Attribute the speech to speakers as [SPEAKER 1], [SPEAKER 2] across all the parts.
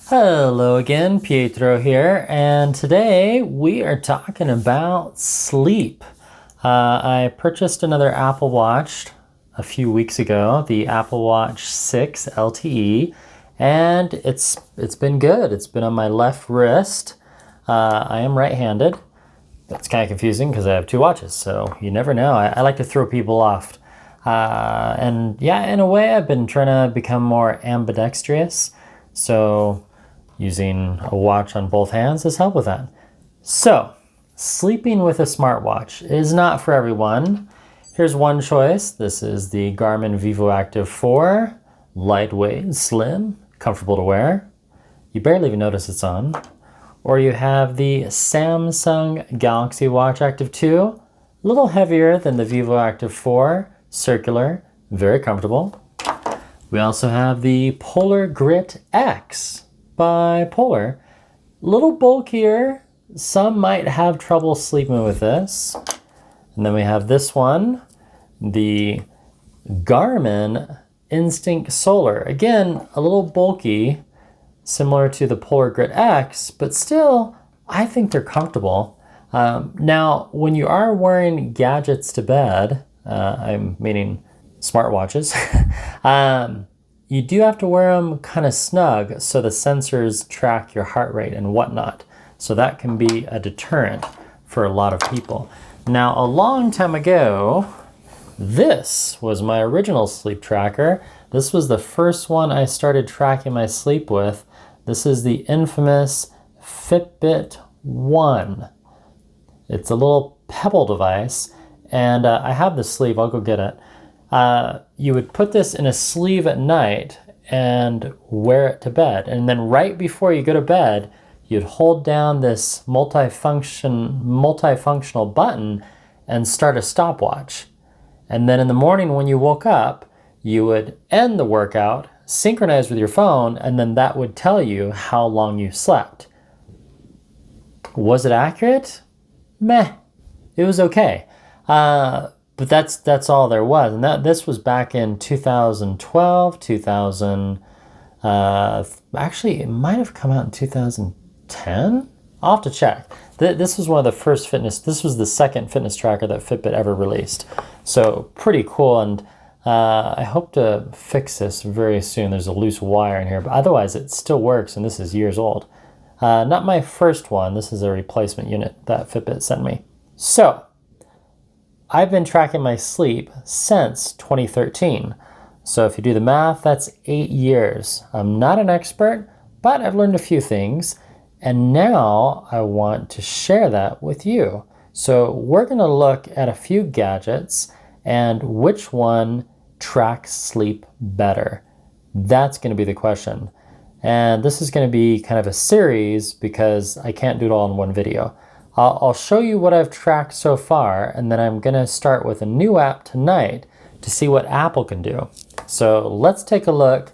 [SPEAKER 1] Hello again, Pietro here, and today we are talking about sleep. I purchased another Apple Watch a few weeks ago, the Apple Watch 6 LTE, and it's been good. It's been on my left wrist. I am right-handed. That's kind of confusing because I have two watches, so you never know. I like to throw people off. And yeah, in a way, I've been trying to become more ambidextrous. So using a watch on both hands has helped with that. So, sleeping with a smartwatch is not for everyone. Here's one choice. This is the Garmin VivoActive 4. Lightweight, slim, comfortable to wear. You barely even notice it's on. Or you have the Samsung Galaxy Watch Active 2. A little heavier than the VivoActive 4. Circular, very comfortable. We also have the Polar Grit X by Polar. A little bulkier. Some might have trouble sleeping with this. And then we have this one, the Garmin Instinct Solar. Again, a little bulky, similar to the Polar Grit X, but still, I think they're comfortable. Now, when you are wearing gadgets to bed, I'm meaning smartwatches, you do have to wear them kind of snug so the sensors track your heart rate and whatnot. So that can be a deterrent for a lot of people. Now, a long time ago, this was my original sleep tracker. This was the first one I started tracking my sleep with. This is the infamous Fitbit One. It's a little pebble device, and I have the sleeve. I'll go get it. You would put this in a sleeve at night and wear it to bed. And then right before you go to bed, you'd hold down this multifunctional button and start a stopwatch. And then in the morning when you woke up, you would end the workout, synchronize with your phone, and then that would tell you how long you slept. Was it accurate? Meh. It was okay. But that's all there was. And this was back in 2012, actually it might have come out in 2010? I'll have to check. This was one of the first this was the second fitness tracker that Fitbit ever released. So pretty cool, and I hope to fix this very soon. There's a loose wire in here, but otherwise it still works, and this is years old. Not my first one. This is a replacement unit that Fitbit sent me. So, I've been tracking my sleep since 2013. So if you do the math, that's 8 years. I'm not an expert, but I've learned a few things. And now I want to share that with you. So we're going to look at a few gadgets and which one tracks sleep better. That's going to be the question. And this is going to be kind of a series because I can't do it all in one video. I'll show you what I've tracked so far, and then I'm going to start with a new app tonight to see what Apple can do. So let's take a look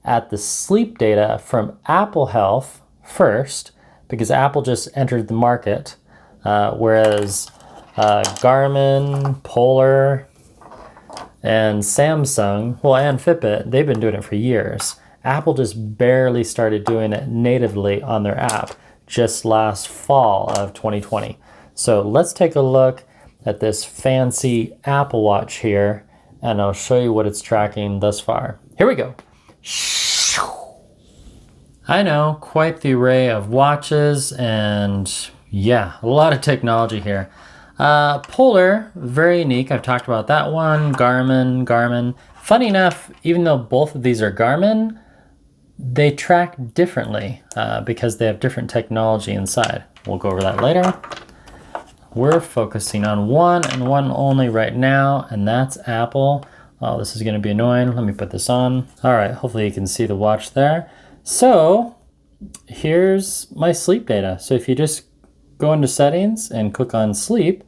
[SPEAKER 1] at the sleep data from Apple Health first, because Apple just entered the market, whereas Garmin, Polar, and Samsung, well, and Fitbit, they've been doing it for years. Apple just barely started doing it natively on their app just last fall of 2020. So let's take a look at this fancy Apple Watch here, and I'll show you what it's tracking thus far. Here we go. I know, quite the array of watches, and yeah, a lot of technology here. Polar, very unique. I've talked about that one. Garmin. Funny enough, even though both of these are Garmin, they track differently because they have different technology inside. We'll go over that later. We're focusing on one and one only right now, and that's Apple. Oh, this is going to be annoying. Let me put this on. All right, hopefully you can see the watch there. So here's my sleep data. So if you just go into settings and click on sleep,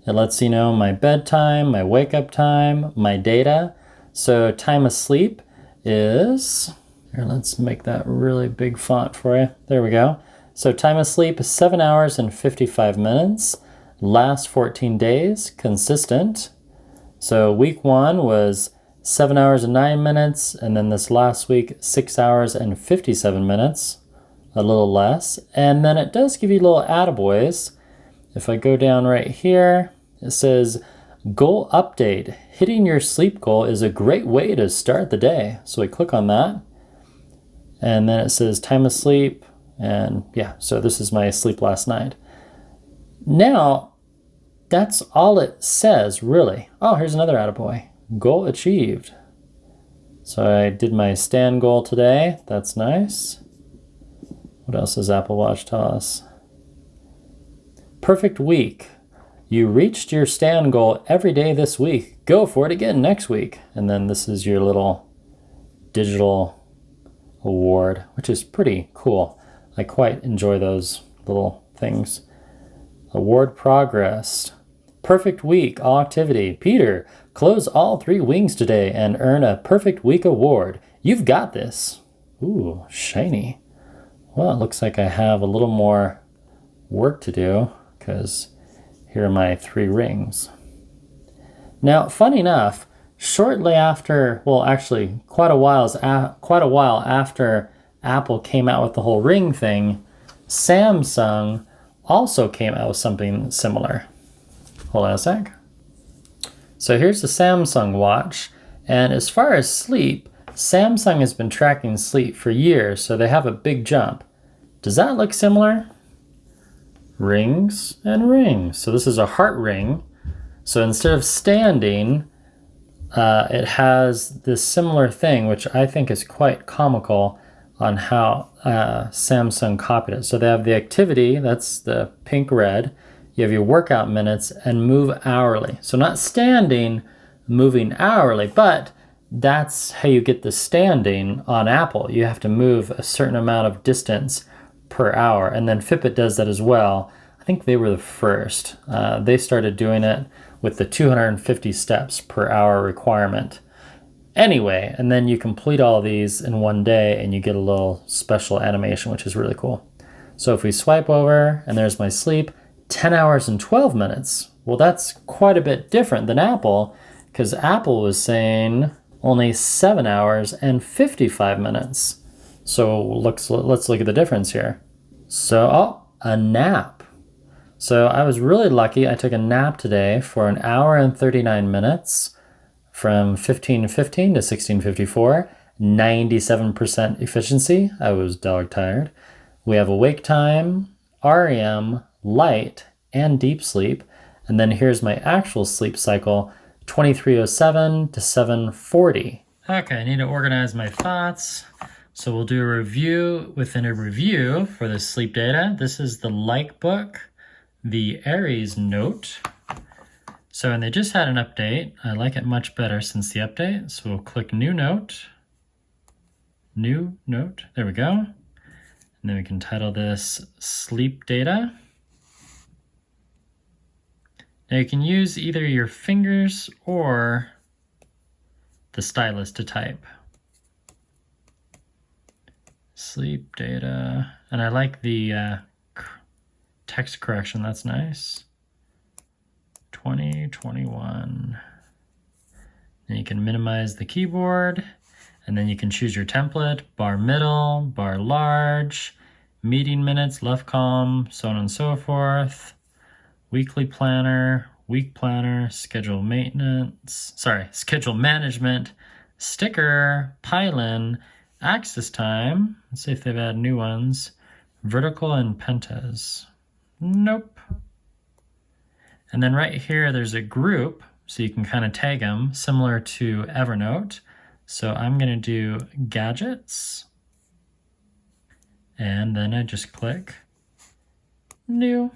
[SPEAKER 1] it lets you know my bedtime, my wake up time, my data. So time of sleep is... Here, let's make that really big font for you. There we go. So time of sleep is 7 hours and 55 minutes. Last 14 days, consistent. So week 1 was 7 hours and 9 minutes, and then this last week, 6 hours and 57 minutes. a little less. And then it does give you little attaboys. If I go down right here, it says, goal update. Hitting your sleep goal is a great way to start the day. So we click on that. And then it says time of sleep. And yeah, so this is my sleep last night. Now, that's all it says, really. Oh, here's another attaboy. Goal achieved. So I did my stand goal today. That's nice. What else does Apple Watch tell us? Perfect week. You reached your stand goal every day this week. Go for it again next week. And then this is your little digital award, which is pretty cool. I quite enjoy those little things. Award progressed. Perfect week, all activity. Peter, close all 3 wings today and earn a perfect week award. You've got this. Ooh, shiny. Well, it looks like I have a little more work to do because here are my 3 rings. Now, funny enough, shortly after, well, actually quite a while after Apple came out with the whole ring thing, Samsung also came out with something similar. Hold on a sec. So here's the Samsung watch, and as far as sleep, Samsung has been tracking sleep for years, so they have a big jump. Does that look similar? Rings and rings. So this is a heart ring. So instead of standing, it has this similar thing, which I think is quite comical on how Samsung copied it. So they have the activity, that's the pink red. You have your workout minutes and move hourly. So not standing, moving hourly, but that's how you get the standing on Apple. You have to move a certain amount of distance per hour. And then Fitbit does that as well. I think they were the first. They started doing it with the 250 steps per hour requirement. Anyway, and then you complete all these in one day and you get a little special animation, which is really cool. So if we swipe over and there's my sleep, 10 hours and 12 minutes. Well, that's quite a bit different than Apple, because Apple was saying only 7 hours and 55 minutes. So let's look at the difference here. So, a nap. So I was really lucky. I took a nap today for 1 hour and 39 minutes from 15:15 to 16:54, 97% efficiency. I was dog tired. We have awake time, REM, light, and deep sleep. And then here's my actual sleep cycle, 23:07 to 7:40. Okay, I need to organize my thoughts. So we'll do a review within a review for the sleep data. This is the Likebook, the Ares Note. So, and they just had an update. I like it much better since the update. So we'll click New Note. New Note, there we go. And then we can title this Sleep Data. Now you can use either your fingers or the stylus to type. Sleep data, and I like the text correction, that's nice. 2021. Then you can minimize the keyboard, and then you can choose your template, bar middle, bar large, meeting minutes, left column, so on and so forth. Weekly planner, week planner, schedule management, sticker, pylon, access time. Let's see if they've added new ones. Vertical and pentas. Nope. And then right here, there's a group, so you can kind of tag them, similar to Evernote. So I'm going to do gadgets. And then I just click new.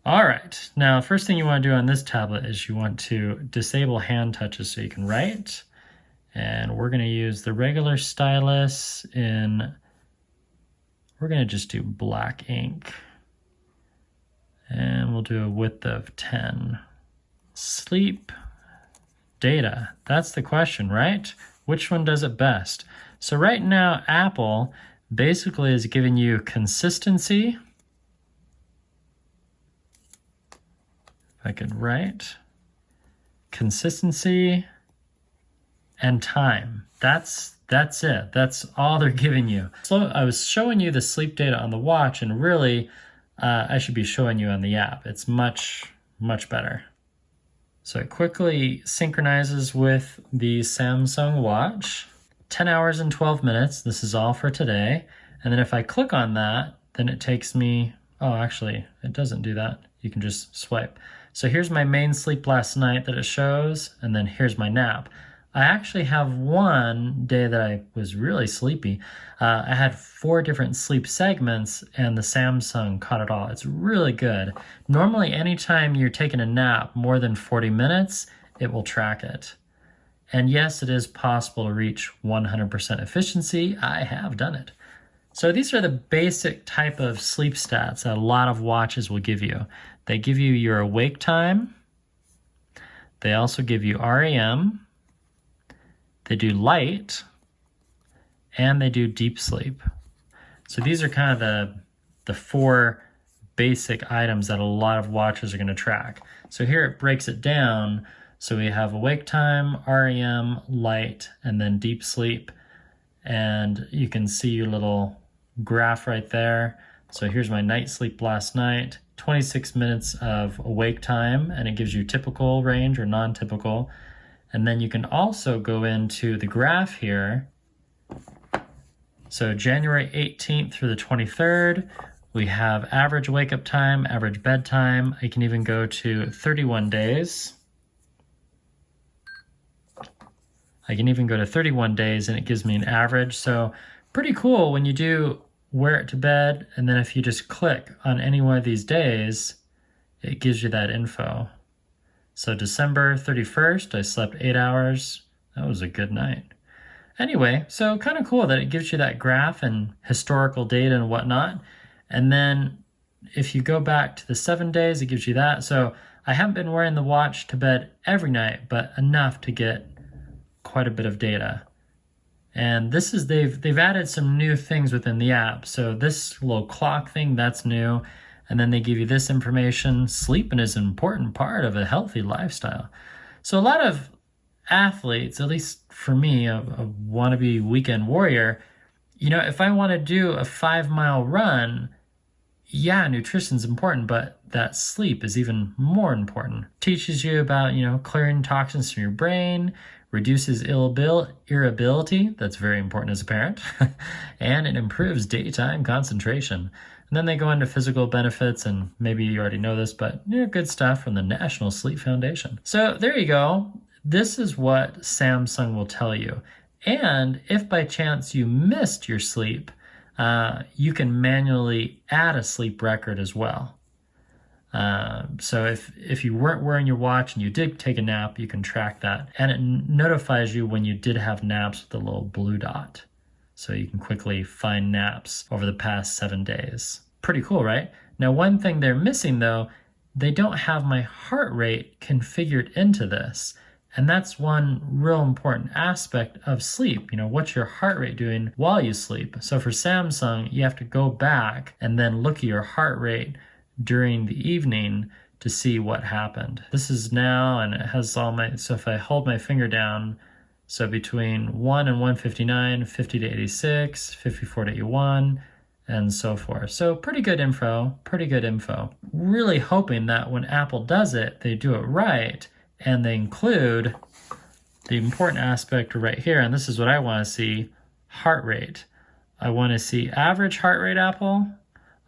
[SPEAKER 1] All right, now first thing you want to do on this tablet is you want to disable hand touches so you can write. And we're going to use the regular stylus we're going to just do black ink. And we'll do a width of 10. Sleep data, that's the question, right? Which one does it best? So right now, Apple basically is giving you consistency. If I could write, consistency and time. That's That's it. That's all they're giving you. So I was showing you the sleep data on the watch, and really, I should be showing you on the app. It's much, much better. So it quickly synchronizes with the Samsung watch. 10 hours and 12 minutes. This is all for today. And then if I click on that, then it takes me, oh, actually, it doesn't do that. You can just swipe. So here's my main sleep last night that it shows, and then here's my nap. I actually have one day that I was really sleepy. I had 4 different sleep segments, and the Samsung caught it all. It's really good. Normally, anytime you're taking a nap more than 40 minutes, it will track it. And yes, it is possible to reach 100% efficiency. I have done it. So these are the basic type of sleep stats that a lot of watches will give you. They give you your awake time. They also give you REM. They do light, and they do deep sleep. So these are kind of the 4 basic items that a lot of watches are going to track. So here it breaks it down. So we have awake time, REM, light, and then deep sleep. And you can see your little graph right there. So here's my night sleep last night, 26 minutes of awake time, and it gives you typical range or non-typical. And then you can also go into the graph here. So January 18th through the 23rd, we have average wake up time, average bedtime. I can even go to 31 days. I can even go to 31 days and it gives me an average. So pretty cool when you do wear it to bed. And then if you just click on any one of these days, it gives you that info. So December 31st, I slept 8 hours. That was a good night. Anyway, so kind of cool that it gives you that graph and historical data and whatnot. And then if you go back to the 7 days, it gives you that. So I haven't been wearing the watch to bed every night, but enough to get quite a bit of data. And this is, they've added some new things within the app. So this little clock thing, that's new. And then they give you this information. Sleeping is an important part of a healthy lifestyle. So a lot of athletes, at least for me, a wannabe weekend warrior, you know, if I want to do a 5-mile run, yeah, nutrition's important, but that sleep is even more important. Teaches you about, you know, clearing toxins from your brain, reduces irritability, that's very important as a parent, and it improves daytime concentration. And then they go into physical benefits, and maybe you already know this, but you know, good stuff from the National Sleep Foundation. So there you go. This is what Samsung will tell you. And if by chance you missed your sleep, you can manually add a sleep record as well. So if you weren't wearing your watch and you did take a nap, you can track that. And it notifies you when you did have naps with the little blue dot. So you can quickly find naps over the past 7 days. Pretty cool, right? Now, one thing they're missing though, they don't have my heart rate configured into this. And that's one real important aspect of sleep. You know, what's your heart rate doing while you sleep? So for Samsung, you have to go back and then look at your heart rate during the evening to see what happened. This is now, and it has all my, so if I hold my finger down, so between 1 and 159, 50 to 86, 54 to 81, and so forth. So pretty good info, pretty good info. Really hoping that when Apple does it, they do it right, and they include the important aspect right here, and this is what I want to see, heart rate. I want to see average heart rate, Apple.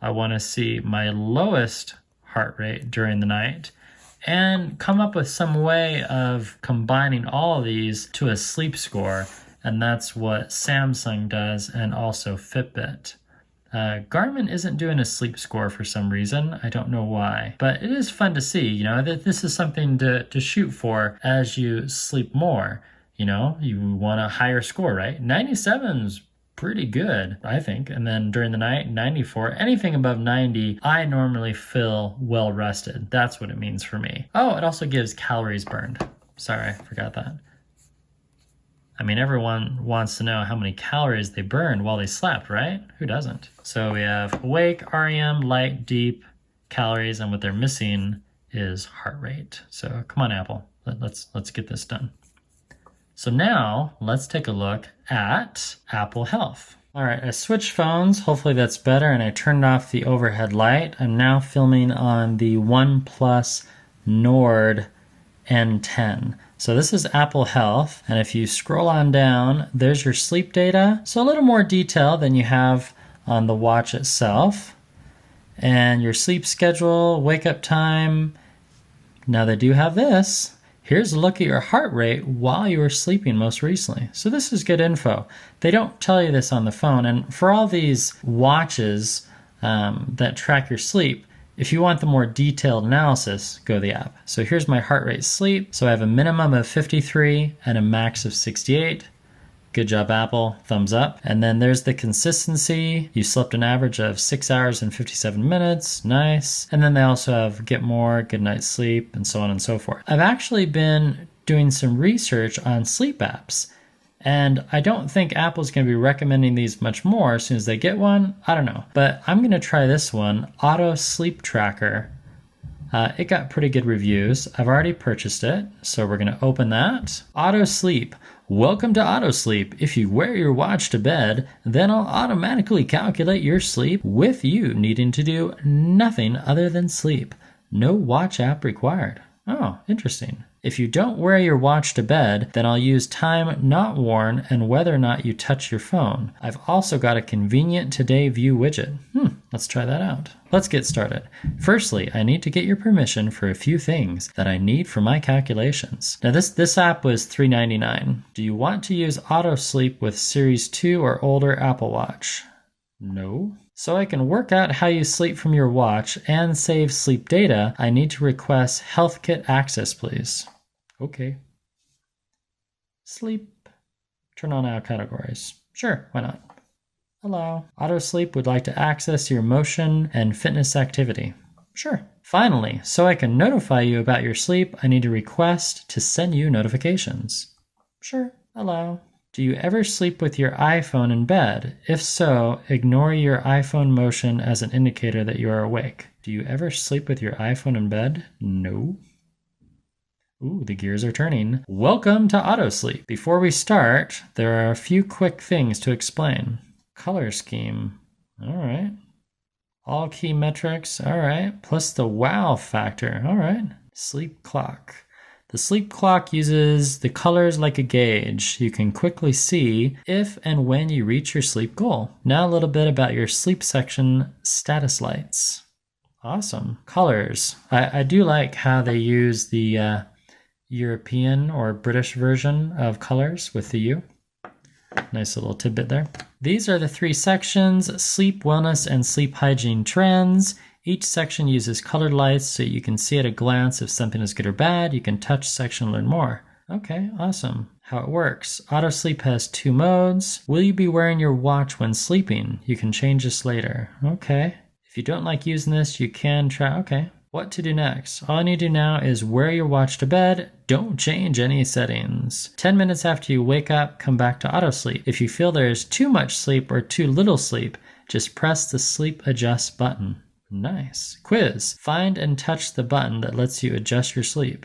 [SPEAKER 1] I want to see my lowest heart rate during the night, and come up with some way of combining all of these to a sleep score. And that's what Samsung does, and also Fitbit. Garmin isn't doing a sleep score for some reason. I don't know why, but it is fun to see, you know, that this is something to shoot for as you sleep more. You know, you want a higher score, right? 97's pretty good, I think. And then during the night, 94. Anything above 90, I normally feel well rested. That's what it means for me. Oh, it also gives calories burned. Sorry, I forgot that. I mean, everyone wants to know how many calories they burned while they slept, right? Who doesn't? So we have awake, REM, light, deep, calories, and what they're missing is heart rate. So come on, Apple, let's get this done. So now let's take a look at Apple Health. All right, I switched phones. Hopefully that's better. And I turned off the overhead light. I'm now filming on the OnePlus Nord N10. So this is Apple Health. And if you scroll on down, there's your sleep data. So a little more detail than you have on the watch itself. And your sleep schedule, wake up time. Now they do have this. Here's a look at your heart rate while you were sleeping most recently. So this is good info. They don't tell you this on the phone. And for all these watches that track your sleep, if you want the more detailed analysis, go to the app. So here's my heart rate sleep. So I have a minimum of 53 and a max of 68. Good job, Apple. Thumbs up. And then there's the consistency. You slept an average of 6 hours and 57 minutes. Nice. And then they also have get more, good night's sleep, and so on and so forth. I've actually been doing some research on sleep apps, and I don't think Apple's going to be recommending these much more as soon as they get one. I don't know. But I'm going to try this one, AutoSleep Tracker. It got pretty good reviews. I've already purchased it, so we're going to open that. AutoSleep. Welcome to AutoSleep. If you wear your watch to bed, then I'll automatically calculate your sleep with you needing to do nothing other than sleep. No watch app required. Oh, interesting. If you don't wear your watch to bed, then I'll use time not worn and whether or not you touch your phone. I've also got a convenient Today View widget. Let's try that out. Let's get started. Firstly, I need to get your permission for a few things that I need for my calculations. Now this app was $3.99. Do you want to use AutoSleep with Series 2 or older Apple Watch? No. So I can work out how you sleep from your watch and save sleep data, I need to request HealthKit access, please. Okay. Sleep. Turn on all categories. Sure, why not? Allow. AutoSleep would like to access your motion and fitness activity. Sure. Finally, so I can notify you about your sleep, I need to request to send you notifications. Sure. Allow. Do you ever sleep with your iPhone in bed? If so, ignore your iPhone motion as an indicator that you are awake. Do you ever sleep with your iPhone in bed? No. Ooh, the gears are turning. Welcome to AutoSleep. Before we start, there are a few quick things to explain. Color scheme. All right. All key metrics. All right. Plus the wow factor. All right. Sleep clock. The sleep clock uses the colors like a gauge. You can quickly see if and when you reach your sleep goal. Now a little bit about your sleep section status lights. Awesome. Colors. I do like how they use the European or British version of colors with the U. Nice little tidbit there. These are the 3 sections: sleep, wellness, and sleep hygiene trends. Each section uses colored lights so you can see at a glance if something is good or bad. You can touch section and learn more. Okay, awesome. How it works. AutoSleep has 2 modes. Will you be wearing your watch when sleeping? You can change this later. Okay. If you don't like using this, you can try. Okay. What to do next? All I need to do now is wear your watch to bed. Don't change any settings. 10 minutes after you wake up, come back to AutoSleep. If you feel there is too much sleep or too little sleep, just press the sleep adjust button. Nice. Quiz. Find and touch the button that lets you adjust your sleep.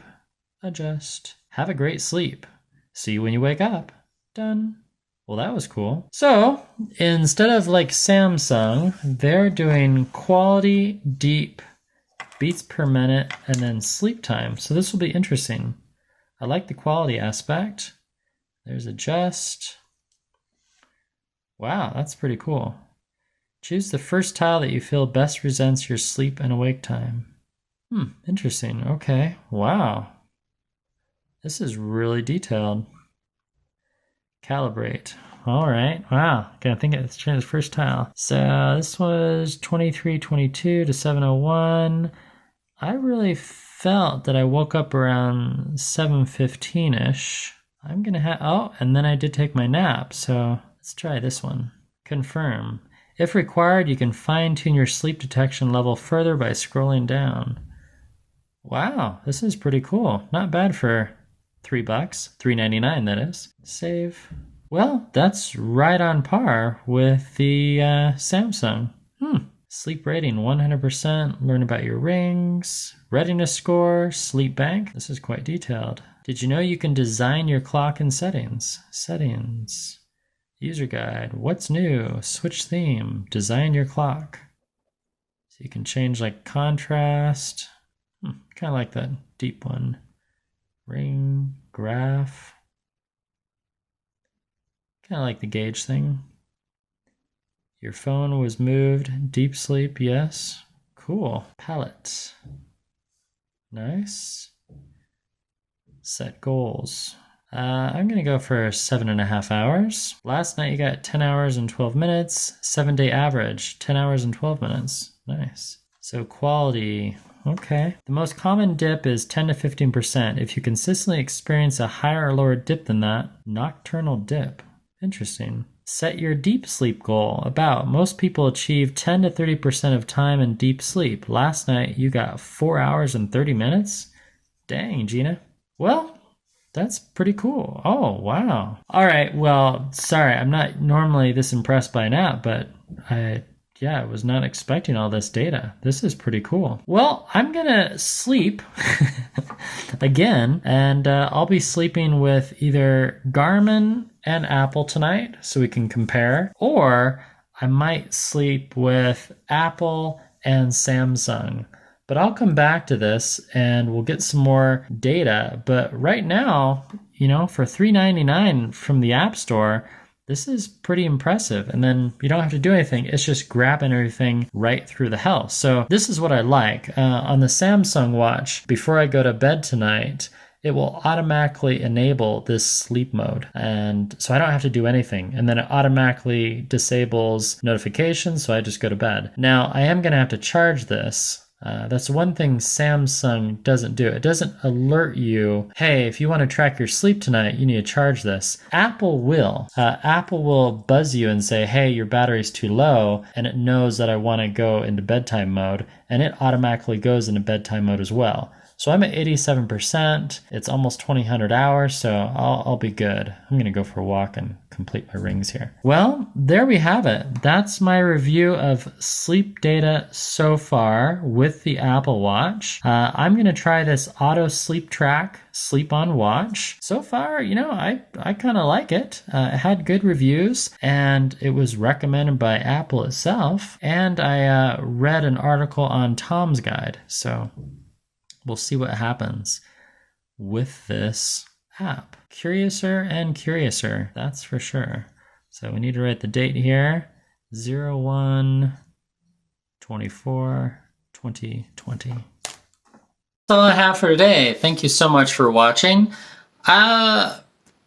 [SPEAKER 1] Adjust. Have a great sleep. See you when you wake up. Done. Well, that was cool. So instead of like Samsung, they're doing quality, deep, beats per minute, and then sleep time. So this will be interesting. I like the quality aspect. There's adjust. Wow, that's pretty cool. Choose the first tile that you feel best presents your sleep and awake time. Interesting. Okay. Wow. This is really detailed. Calibrate. All right. Wow. Okay, I think it's the first tile. So this was 23:22 to 7:01. I really felt that I woke up around 7:15-ish. I'm going to have, oh, and then I did take my nap. So let's try this one. Confirm. If required, you can fine-tune your sleep detection level further by scrolling down. Wow, this is pretty cool. Not bad for $3, $3.99 that is. Save. Well, that's right on par with the Samsung. Sleep rating 100%. Learn about your rings. Readiness score. Sleep bank. This is quite detailed. Did you know you can design your clock in settings? Settings, user guide, what's new, switch theme, design your clock. So you can change like contrast, kind of like that deep one. Ring, graph, kind of like the gauge thing. Your phone was moved, deep sleep, yes. Cool. Palette. Nice. Set goals. I'm gonna go for 7.5 hours. Last night you got 10 hours and 12 minutes. 7-day average, 10 hours and 12 minutes. Nice. So quality, okay. The most common dip is 10 to 15%. If you consistently experience a higher or lower dip than that, nocturnal dip. Interesting. Set your deep sleep goal. About most people achieve 10 to 30% of time in deep sleep. Last night you got 4 hours and 30 minutes? Dang, Gina. Well, that's pretty cool. Oh, wow. All right, well, sorry, I'm not normally this impressed by an app, but I was not expecting all this data. This is pretty cool. Well, I'm gonna sleep again, and I'll be sleeping with either Garmin and Apple tonight so we can compare, or I might sleep with Apple and Samsung. But I'll come back to this and we'll get some more data. But right now, for $3.99 from the App Store, this is pretty impressive. And then you don't have to do anything. It's just grabbing everything right through the house. So this is what I like. On the Samsung Watch, before I go to bed tonight, it will automatically enable this sleep mode. And so I don't have to do anything. And then it automatically disables notifications, so I just go to bed. Now, I am gonna have to charge this. That's one thing Samsung doesn't do. It doesn't alert you, hey, if you want to track your sleep tonight, you need to charge this. Apple will. Apple will buzz you and say, hey, your battery's too low, and it knows that I want to go into bedtime mode, and it automatically goes into bedtime mode as well. So I'm at 87%. It's almost 2,000 hours, so I'll be good. I'm going to go for a walk and complete my rings here. Well, there we have it. That's my review of sleep data so far with the Apple Watch. I'm going to try this auto sleep track, sleep on watch. So far, I kind of like it. It had good reviews, and it was recommended by Apple itself. And I read an article on Tom's Guide. So we'll see what happens with this app. Curiouser and curiouser, that's for sure. So we need to write the date here, 01/24/2020. That's all I have for today. Thank you so much for watching.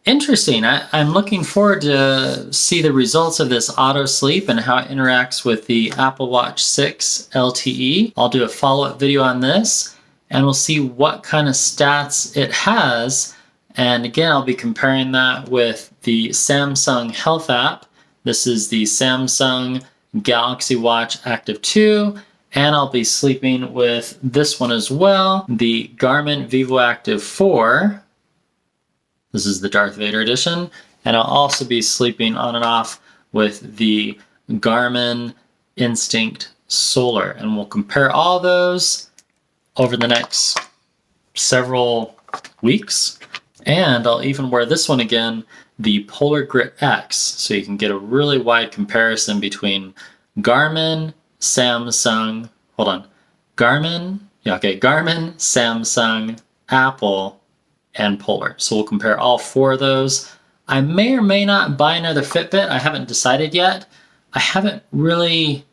[SPEAKER 1] Interesting. I'm looking forward to see the results of this auto sleep and how it interacts with the Apple Watch 6 LTE. I'll do a follow-up video on this, and we'll see what kind of stats it has. And again, I'll be comparing that with the Samsung Health app. This is the Samsung Galaxy Watch Active 2, and I'll be sleeping with this one as well, the Garmin Vivo Active 4. This is the Darth Vader edition. And I'll also be sleeping on and off with the Garmin Instinct Solar. And we'll compare all those over the next several weeks. And I'll even wear this one again, the Polar Grit X, so you can get a really wide comparison between Garmin, Samsung, Garmin, Samsung, Apple, and Polar. So we'll compare all four of those. I may or may not buy another Fitbit. I haven't decided yet. I haven't really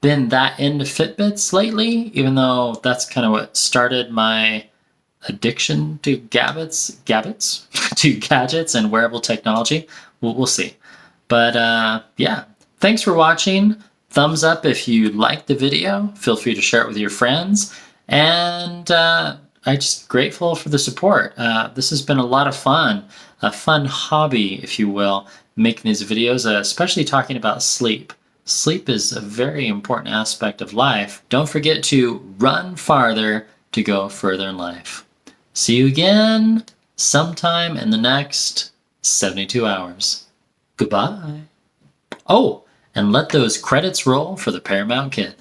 [SPEAKER 1] been that into Fitbits lately, even though that's kind of what started my addiction to gadgets and wearable technology. We'll see. But yeah, thanks for watching. Thumbs up if you liked the video. Feel free to share it with your friends. And I'm just grateful for the support. This has been a lot of fun, a fun hobby, if you will, making these videos, especially talking about sleep. Sleep is a very important aspect of life. Don't forget to run farther to go further in life. See you again sometime in the next 72 hours. Goodbye. Oh, and let those credits roll for the Paramount Kid.